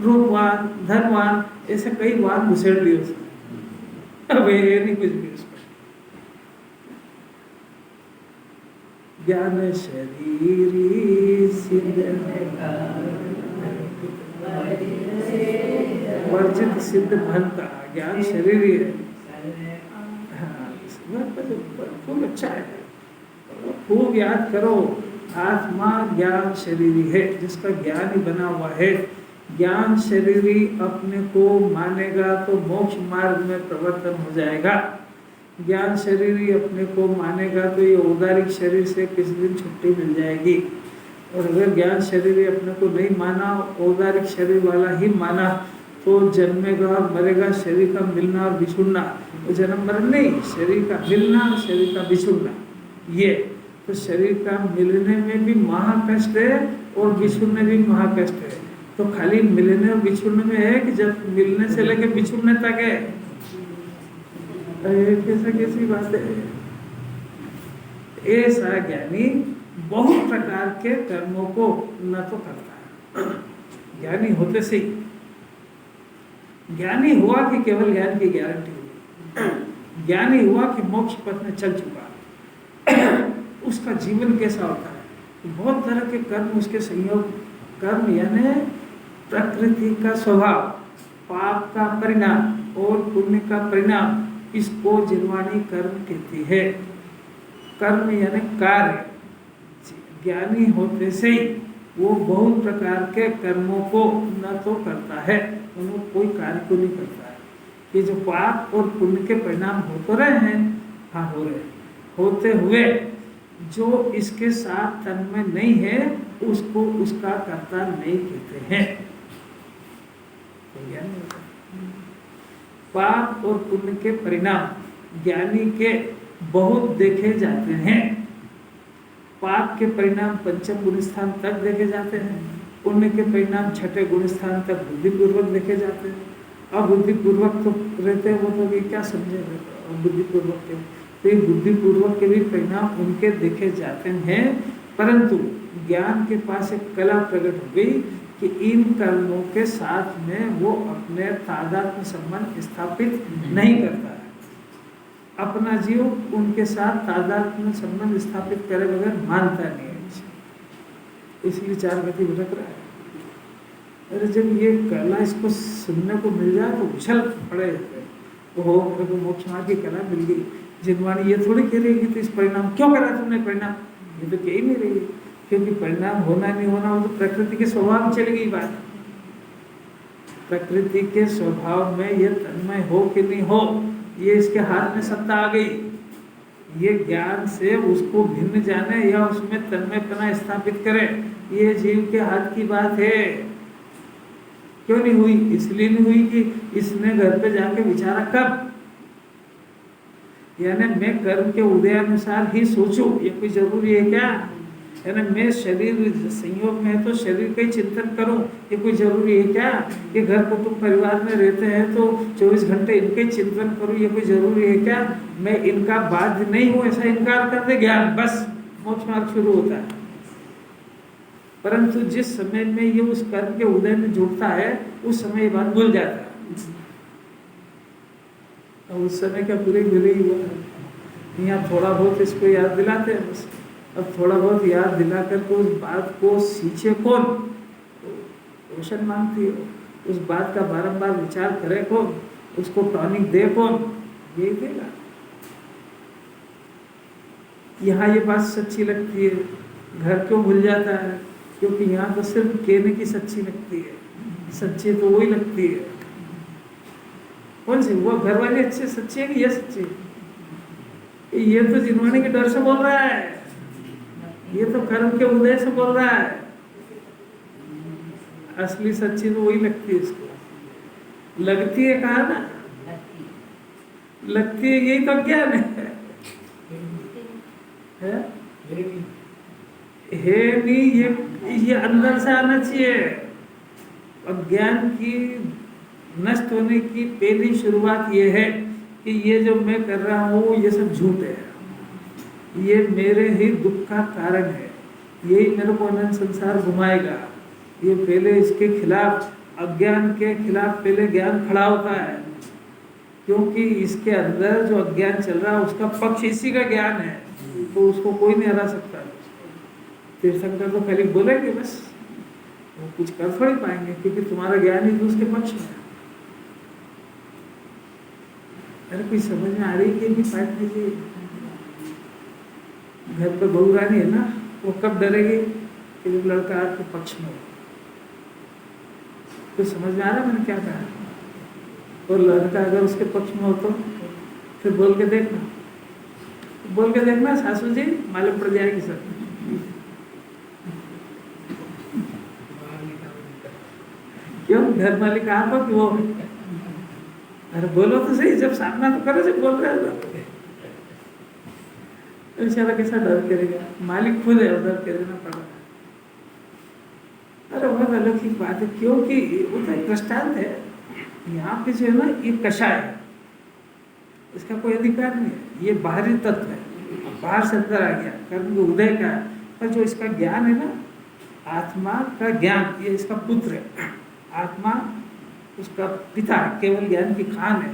रूपवान, धनवान ऐसे कई वान घुसेड़ लिए उसने। अब ये नहीं कुछ भी उसमें। ज्ञान शरीरी सिद्ध वर्जित सिद्ध भंता। ज्ञान शरीरी है। खूब अच्छा है, खूब याद करो। आत्मा ज्ञान शरीरी है, जिसका ज्ञान ही बना हुआ है। ज्ञान शरीरी अपने को मानेगा तो मोक्ष मार्ग में प्रवर्तन हो जाएगा। ज्ञान शरीरी अपने को मानेगा तो ये औदारिक शरीर से किसी दिन छुट्टी मिल जाएगी। और अगर ज्ञान शरीरी अपने को नहीं माना, औदारिक शरीर वाला ही माना, तो जन्मेगा और मरेगा। शरीर का मिलना और बिछुड़ना, वो जन्म मरण नहीं, शरीर का मिलना और शरीर का बिछुड़ना। ये तो शरीर का मिलने में भी महाकष्ट है और बिछुड़ने में भी महाकष्ट है। तो खाली मिलने और बिछुड़ने में है कि जब मिलने से लेकर बिछुड़ने तक है। कैसी बात है? ऐसा ज्ञानी बहुत प्रकार के कर्मों को न तो करता है। ज्ञानी होते से ज्ञानी हुआ कि केवल ज्ञान की गारंटी हुई, ज्ञानी हुआ कि मोक्ष पथ में चल चुका। उसका जीवन कैसा होता है? बहुत तरह के कर्म उसके संयोग। कर्म यानी प्रकृति का स्वभाव, पाप का परिणाम और पुण्य का परिणाम, इसको जिनवाणी कर्म कहती है। कर्म यानी कार्य। ज्ञानी होते से ही वो बहुत प्रकार के कर्मों को न तो करता है, उन्होंने कोई कार्य को नहीं करता है। ये जो पाप और पुण्य के परिणाम हो तो रहे हैं, हाँ हो रहे, होते हुए जो इसके साथ तन में नहीं है उसको उसका कर्ता नहीं कहते हैं। पाप और पुण्य के परिणाम ज्ञानी के बहुत देखे जाते हैं। पाप के परिणाम पंचम गुण स्थान तक देखे जाते हैं, पुण्य के परिणाम छठे गुण स्थान तक बुद्धिपूर्वक देखे जाते हैं। अब बुद्धिपूर्वक तो रहते हैं, वो तो भी क्या समझे बुद्धिपूर्वक के, तो ये बुद्धिपूर्वक के भी परिणाम उनके देखे जाते हैं। परंतु ज्ञान के पास एक कला प्रकट हो गई कि इन कर्मों के साथ में वो अपने तादात्म्य संबंध स्थापित नहीं करता है। अपना जीव उनके साथ तादात्म्य संबंध स्थापित करे बगैर मानता नहीं है, इसलिए चार गति भटक रहा है। अरे जब ये कला इसको सुनने को मिल जाए तो उछल पड़े जाते हैं। ओहो मेरे को मोक्ष मार्ग की कला मिल गई। जिनवाणी ये थोड़ी कह रही है कि तो इस परिणाम क्यों करा तुमने परिणाम, ये तो कह ही नहीं रही, क्योंकि परिणाम होना नहीं होना वो तो प्रकृति के स्वभाव में चली गई बात। प्रकृति के स्वभाव में ये तन्मय हो कि नहीं हो, ये इसके हाथ में सत्ता आ गई। ये ज्ञान से उसको भिन्न जाने या उसमें तन्मयपना स्थापित करे, ये जीव के हाथ की बात है। क्यों नहीं हुई? इसलिए नहीं हुई कि इसने घर पे जाके विचारा कब, यानी मैं कर्म के उदय अनुसार ही सोचूं, ये कोई जरूरी है क्या? यानी मैं शरीर संयोग में है तो शरीर का ही चिंतन करूं, ये कोई जरूरी है क्या? कि घर कुटुंब परिवार में रहते हैं तो 24 घंटे इनके चिंतन करूं, ये कोई जरूरी है क्या? मैं इनका बाध्य नहीं हूं, ऐसा इनकार कर दे ज्ञान, बस मोक्ष मार्ग शुरू होता है। परंतु जिस समय में ये उस कर्म के उदय में जुड़ता है, उस समय ये बात भूल जाता है। उस समय क्या पूरे भूले ही हुआ, यहाँ थोड़ा बहुत इसको याद दिलाते हैं बस। अब थोड़ा बहुत याद दिला करके उस बात को सींचे कौन? रोशन मांगती हो, उस बात का बारंबार विचार करे कौन? उसको टॉनिक दे कौन? यही देगा। यहाँ ये बात सच्ची लगती है, घर क्यों भूल जाता है? क्योंकि यहाँ तो सिर्फ कहने की सच्ची लगती है, सच्ची तो वही लगती है। कौन सी? वो घर वाले अच्छे सच्चे है कि ये सच्चे? ये तो जिनवाने के डर से बोल रहा है, ये तो कर्म के उदय से बोल रहा है। असली सच्ची तो वही लगती है इसको। लगती है कहा ना, लगती है, यही तो ज्ञान है? नहीं, ये अंदर से आना चाहिए। और ज्ञान की नष्ट होने की पहली शुरुआत ये है कि ये जो मैं कर रहा हूँ ये सब झूठ है, ये मेरे ही दुख का कारण है, यही मेरे को अनंत संसार घुमाएगा। ये पहले इसके खिलाफ, अज्ञान के खिलाफ पहले ज्ञान खड़ा होता है, क्योंकि इसके अंदर जो अज्ञान चल रहा है उसका पक्ष इसी का ज्ञान है, तो उसको कोई नहीं हरा सकता। तीर्थंकर तो पहले बोलेंगे बस, वो कुछ कर थोड़ी पाएंगे, क्योंकि तुम्हारा ज्ञान ही तो उसके पक्ष में है। अरे कोई समझ में आ रही कि नहीं? पाठ लीजिए। घर पे बहू रानी है ना, वो कब डरेगी कि जब लड़का आपके पक्ष में हो। तो समझ में आ रहा मैंने क्या कहा? और लड़का अगर उसके पक्ष में हो तो फिर बोल के देखना, बोल के देखना, सासू जी मालूम पड़ जाएगी सब। क्यों? घर मालिक आप हो कि वो? अरे बोलो तो सही, जब सामना तो करो, जब बोल रहे हो तो बेचारा कैसा डर करेगा? मालिक खुद है, डर के देना पड़ा। अरे बहुत अलग ही बात है, क्योंकि वो तो एक दृष्टांत है। यहाँ पे जो है ना, ये कषाय है, इसका कोई अधिकार नहीं है, ये बाहरी तत्व है, बाहर से अंदर आ गया, कर्म के उदय का। पर जो इसका ज्ञान है ना, आत्मा का ज्ञान, ये इसका पुत्र है। आत्मा उसका पिता है, केवल ज्ञान की खान है।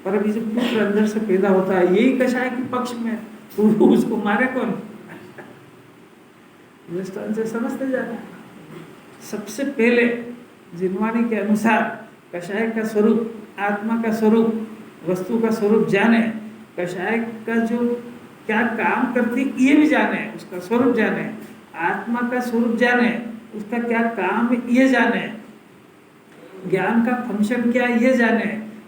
पर अभी जो पुत्र अंदर से पैदा होता है, यही कषाय के पक्ष में, तो उसको मारे कौन? दृष्टांत से समझते जाना। सबसे पहले जिनवाणी के अनुसार कषाय का स्वरूप, आत्मा का स्वरूप, वस्तु का स्वरूप जाने, कषाय का जो क्या काम करती ये भी जाने, उसका स्वरूप जाने, आत्मा का स्वरूप जाने, उसका क्या काम है ये जाने, ज्ञान का फंक्शन क्या ये जाने।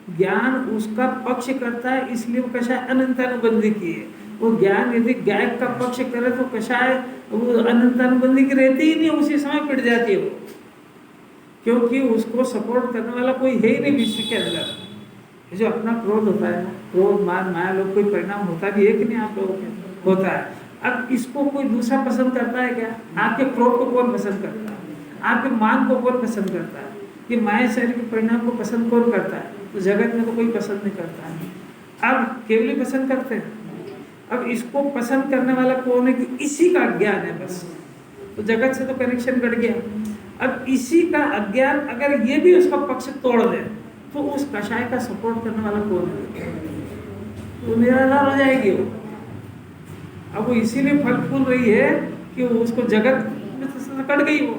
ज्ञान उसका पक्ष करता है, इसलिए वो कषाय अनंतानुबंधी की है। वो ज्ञान यदि गायक का पक्ष करे तो कषाय वो अनंतानुबंधी की रहती ही नहीं, उसी समय पिट जाती है वो, क्योंकि उसको सपोर्ट करने वाला कोई है ही नहीं विश्व के अंदर। जो अपना क्रोध होता है ना, क्रोध मान माया लोग, कोई परिणाम होता भी है कि नहीं आप लोगों के? होता है। अब इसको कोई दूसरा पसंद करता है क्या? आपके क्रोध को कौन पसंद करता है? आपके मान को कौन पसंद करता है? कि माया शरीर के परिणाम को पसंद कौन करता है? तो जगत में तो कोई पसंद नहीं करता है। अब केवल ही पसंद करते हैं। अब इसको पसंद करने वाला कौन है? कि इसी का अज्ञान है बस, तो जगत से तो कनेक्शन कट गया। अब इसी का अज्ञान अगर ये भी उसका पक्ष तोड़ दे तो उस कषाय का सपोर्ट करने वाला कौन है? वो निराधार हो जाएगी वो। अब वो इसीलिए फल फूल रही है कि वो उसको जगत में तो कट गई वो,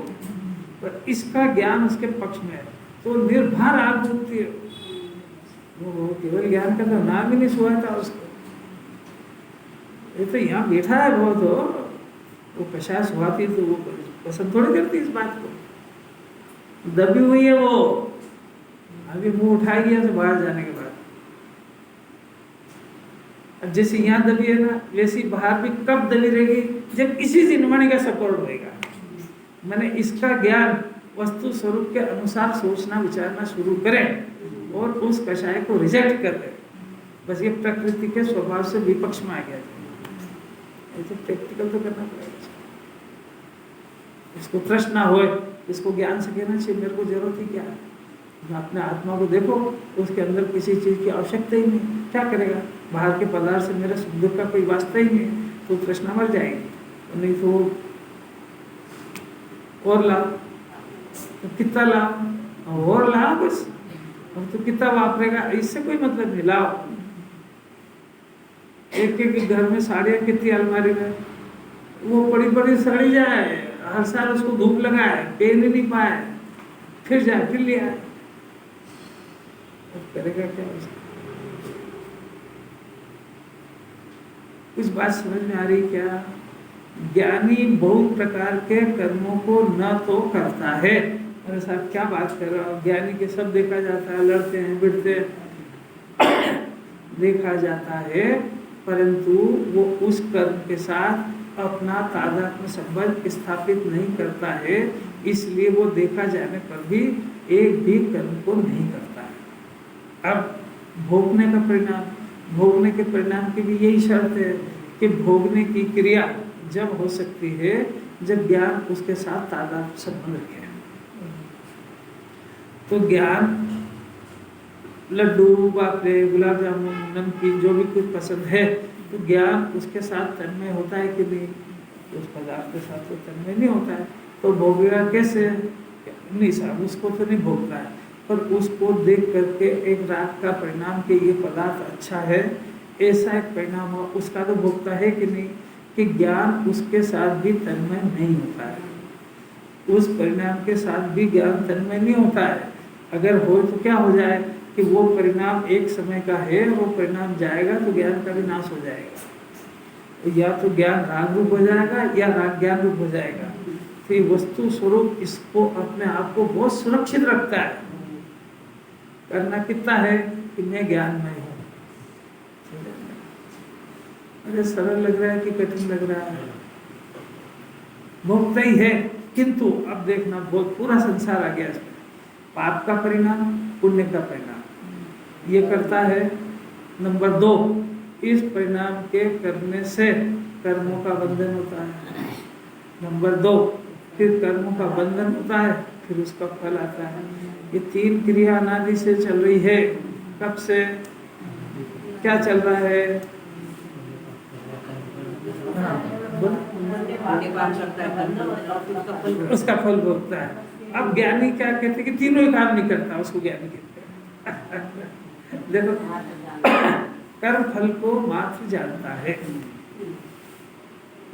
पर इसका ज्ञान उसके पक्ष में है, तो निर्भर आग उठती है। वो केवल ज्ञान का तो नाम ही नहीं सुहा था उसको। ये तो यहाँ बैठा है बहुत हो, वो कषाय सुहाती तो वो पसंद थोड़ी करती इस बात को। दबी हुई है वो, अभी मुंह उठाएगी यहाँ से बाहर जाने के बाद। अब जैसे यहाँ दबी है ना, वैसी बाहर भी कब दबी रहेगी, जब इसी जिनमणि का सपोर्ट होएगा। मैंने इसका ज्ञान वस्तु स्वरूप के अनुसार सोचना विचारना शुरू करें और उस कषाय को रिजेक्ट कर दे, बस ये प्रकृति के स्वभाव से विपक्ष में आ गया। ये तो प्रैक्टिकल तो करना पड़ेगा। इसको प्रश्न ना हो, इसको ज्ञान से कहना चाहिए मेरे को जरूरत ही क्या है। अपने आत्मा को देखो, उसके अंदर किसी चीज की आवश्यकता ही नहीं, क्या करेगा, बाहर के पदार्थ से मेरे सुख दुख का कोई वास्ता ही नहीं, तो तृष्णा मर जाएगी। नहीं तो और ला, तो कितना ला और ला, बस अब तो कितना वापरेगा, इससे कोई मतलब नहीं। लाओ, एक एक घर में साड़ियाँ कितनी अलमारी में, वो बड़ी बड़ी सड़ी जाए, हर साल उसको धूप लगाए, पहन नहीं पाए, फिर जाए फिर ले आए, करेगा क्या उसका? कुछ बात समझ में आ रही क्या? ज्ञानी बहुत प्रकार के कर्मों को न तो करता है। अरे साहब क्या बात कर रहे हो, ज्ञानी के सब देखा जाता है, लड़ते हैं बिड़ते देखा जाता है, परंतु वो उस कर्म के साथ अपना तादात्म्य संबंध स्थापित नहीं करता है, इसलिए वो देखा जाने पर भी एक भी कर्म को नहीं करता है। अब भोगने का परिणाम, भोगने के परिणाम की भी यही शर्त है कि भोगने की क्रिया जब हो सकती है जब ज्ञान उसके साथ तादात्म्य संबंध रखे। तो ज्ञान लड्डू, बापरे, गुलाब जामुन, नमकीन, जो भी कुछ पसंद है, तो ज्ञान उसके साथ तन्मय होता है कि नहीं? उस पदार्थ के साथ तो तन्मय नहीं होता है, तो भोगेगा कैसे? नहीं साहब, उसको तो नहीं भोगता है, पर उसको देख करके एक राग का परिणाम कि ये पदार्थ अच्छा है, ऐसा एक परिणाम हो, उसका तो भोगता है कि नहीं? कि ज्ञान उसके साथ भी तन्मय नहीं होता है, उस परिणाम के साथ भी ज्ञान तन्मय नहीं होता है। अगर हो तो क्या हो जाए कि वो परिणाम एक समय का है, वो परिणाम जाएगा तो ज्ञान का भी नाश हो जाएगा, या तो ज्ञान राग रूप हो जाएगा या राग ज्ञान रूप हो जाएगा। तो ये वस्तु स्वरूप इसको अपने आप को बहुत सुरक्षित रखता है। करना कितना है कि मैं ज्ञानमय हूँ। अरे सरल लग रहा है कि कठिन लग रहा है? भोगता ही है, किंतु अब देखना बहुत पूरा संसार आ गया इसमें। पाप का परिणाम, पुण्य का परिणाम, ये करता है। नंबर 2, इस परिणाम के करने से कर्मों का बंधन होता है। नंबर 2, फिर कर्मों का बंधन होता है, फिर उसका फल आता है। ये 3 क्रिया अनादि से चल रही है। कब से क्या चल रहा है? उसका फल भोगता है। अब ज्ञानी क्या कहते हैं कि तीनों ही काम नहीं करता, उसको ज्ञानी कहते हैं। देखो, कर्म फल को मात्र जानता है,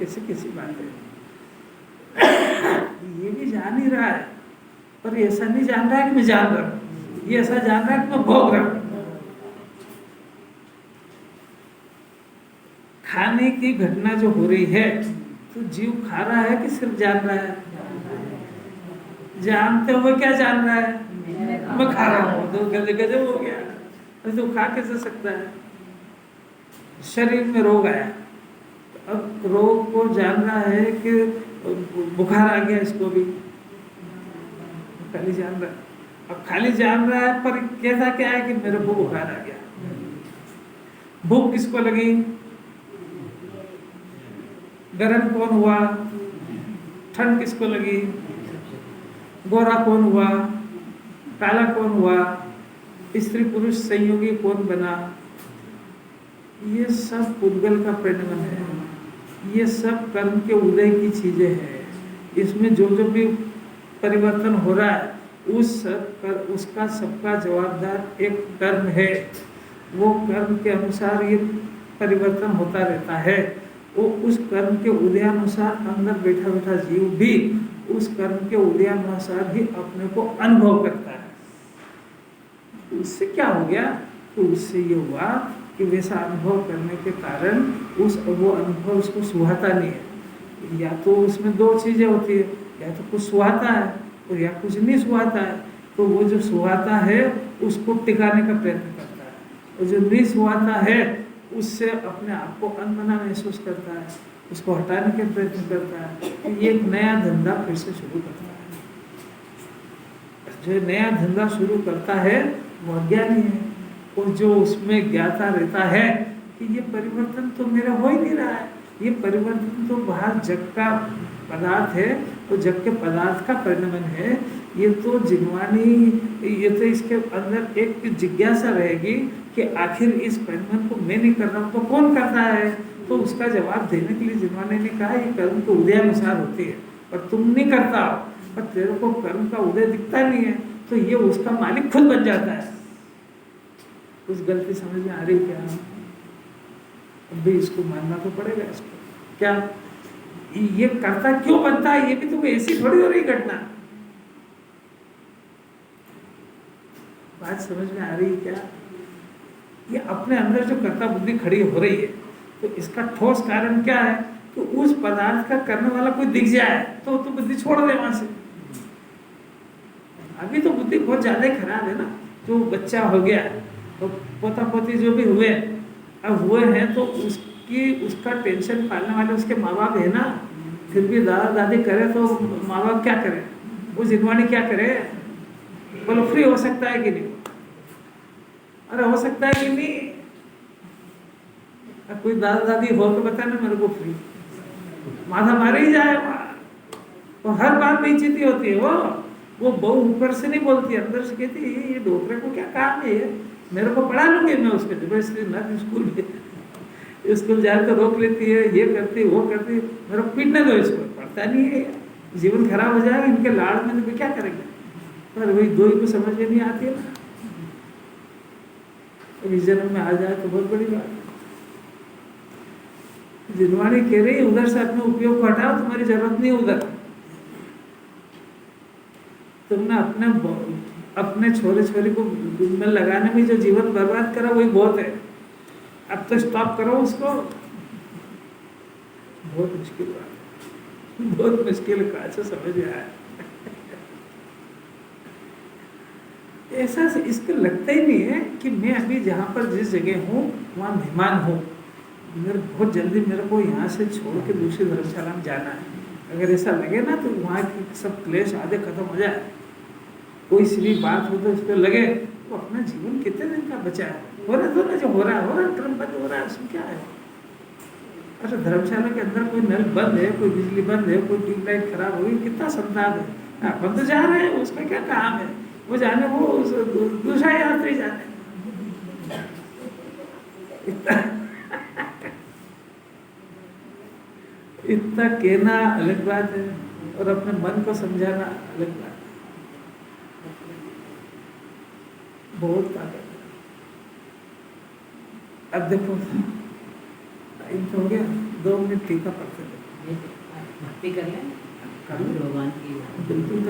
ऐसे किसी बात है, ये भी जान ही रहा है, पर ऐसा नहीं जान रहा है कि मैं जान रहा हूँ, ये ऐसा जान रहा है कि मैं भोग रहा हूँ। खाने की घटना जो हो रही है, तो जीव खा रहा है कि सिर्फ जान रहा है? जानते हुए क्या जान रहा है? मैं खा रहा हूँ, तो गजब हो गया। तो खा कैसे सकता है? शरीर में रोग आया, अब रोग को जान रहा है कि बुखार आ गया, इसको भी खाली जान रहा है। अब खाली जान रहा है, पर कहता क्या है कि मेरे को बुखार आ गया। भूख किसको लगी? गरम कौन हुआ? ठंड किसको लगी? गोरा कौन हुआ? काला कौन हुआ? स्त्री पुरुष संयोगी कौन बना? ये सब पुद्गल का परिणाम है, ये सब कर्म के उदय की चीजें हैं। इसमें जो जो भी परिवर्तन हो रहा है, उसका सबका जवाबदार एक कर्म है। वो कर्म के अनुसार ये परिवर्तन होता रहता है। वो उस कर्म के उदयानुसार अंदर बैठा बैठा जीव भी उस कर्म के उदयानुसार ही अपने को अनुभव करता है। उससे क्या हो गया? तो उससे ये हुआ कि वैसा अनुभव करने के कारण वो अनुभव उसको सुहाता नहीं है, या तो उसमें दो चीजें होती है, या तो कुछ सुहाता है और या कुछ नहीं सुहाता है। तो वो जो सुहाता है उसको टिकाने का प्रयत्न करता है, और जो नहीं सुहाता है उससे अपने आप को अनमना महसूस करता है, उसको हटाने के प्रयत्न करता है। तो ये एक नया धंधा फिर से शुरू करता है। जो नया धंधा शुरू करता है वो अज्ञानी है, और जो उसमें ज्ञाता रहता है कि ये परिवर्तन तो मेरा हो ही नहीं रहा है, ये परिवर्तन तो बाहर जग का पदार्थ है, तो जग के पदार्थ का परिणमन है, ये तो जिनवानी, ये तो इसके अंदर एक जिज्ञासा रहेगी कि आखिर इस परिणमन को मैं नहीं कर रहा हूँ तो कौन करता है। तो उसका जवाब देने के लिए जिनवानी ने कहा ये कर्म तो उदयानुसार होती है, पर तुम नहीं करता हो, पर तेरे को कर्म का उदय दिखता नहीं है, तो ये उसका मालिक खुद बन जाता है। कुछ गलती समझ में आ रही क्या? अब भी इसको मानना तो पड़ेगा। इसको क्या ये करता क्यों बनता है, ये भी तो ऐसी थोड़ी हो रही घटना। बात समझ में आ रही है क्या? ये अपने अंदर जो कर्ता बुद्धि खड़ी हो रही है, तो इसका ठोस कारण क्या है? तो उस पदार्थ का करने वाला कोई दिख जाए तो बुद्धि छोड़ दे वहां से। अभी तो बुद्धि बहुत ज्यादा ही खराब है ना। जो बच्चा हो गया तो पोता पोती जो भी हुए, अब हुए हैं तो उसका टेंशन पालने वाले उसके माँ बाप है ना। फिर भी दादा दादी करे तो माँ बाप क्या करे, वो जिनवानी क्या करे? बोलो फ्री हो सकता है कि नहीं? अरे हो सकता है कि नहीं? अब कोई दादा दादी हो तो बताना मेरे को फ्री। माथा मारे ही जाए तो हर बात बेइज्जती होती है। वो बहु ऊपर से नहीं बोलती, अंदर से कहती है ये डोकरे को क्या काम है, मेरे को पढ़ा लूंगी मैं उसके जबरदस्ती ना स्कूल में। स्कूल जाकर रोक लेती है, ये करती है वो करती है, मेरे को पीटने दो, इसको पढ़ता नहीं है, जीवन खराब हो जाएगा इनके लाड़ में, तो क्या करेंगे? पर वही दो ही को समझ में नहीं आती है ना। इस जन्म में आ जाए तो बहुत बड़ी बात है। जिनवानी कह रही उधर से अपने उपयोग को हटाओ, तुम्हारी जरूरत नहीं उधर। तुमने अपने छोरे छोरी को में लगाने में जो जीवन बर्बाद करा वही बहुत है। अब तो स्टॉप करो उसको। बहुत मुश्किल बात है, बहुत मुश्किल का अच्छा समझ में आया। ऐसा इसको लगता ही नहीं है कि मैं अभी जहाँ पर जिस जगह हूँ वहाँ मेहमान हूँ, बहुत जल्दी मेरे को यहाँ से छोड़ के दूसरी धर्मशाला में जाना है। अगर ऐसा लगे ना तो वहाँ की सब क्लेश आधे खत्म हो जाए। कोई सी भी बात हो तो उस पर लगे तो अपना जीवन कितने दिन का बचा है, हो रहा तो ना जो हो रहा है क्रम बंद हो रहा है, उसमें क्या है? अच्छा धर्मशाला के अंदर कोई नल बंद है, कोई बिजली बंद है, कोई ट्यूबलाइट खराब हो गई, कितना संताप है। अपन तो जा रहे हैं, उसका क्या काम है? वो जाने, वो दूसरा यात्री जाने। इतना कहना अलग बात है और अपने मन को समझाना अलग बात है। बहुत ताकत है। अब देखो टाइम तो हो गया, 2 मिनट टीका पढ़ते थे। भक्ति कर लें कर लो भगवान की। बिल्कुल।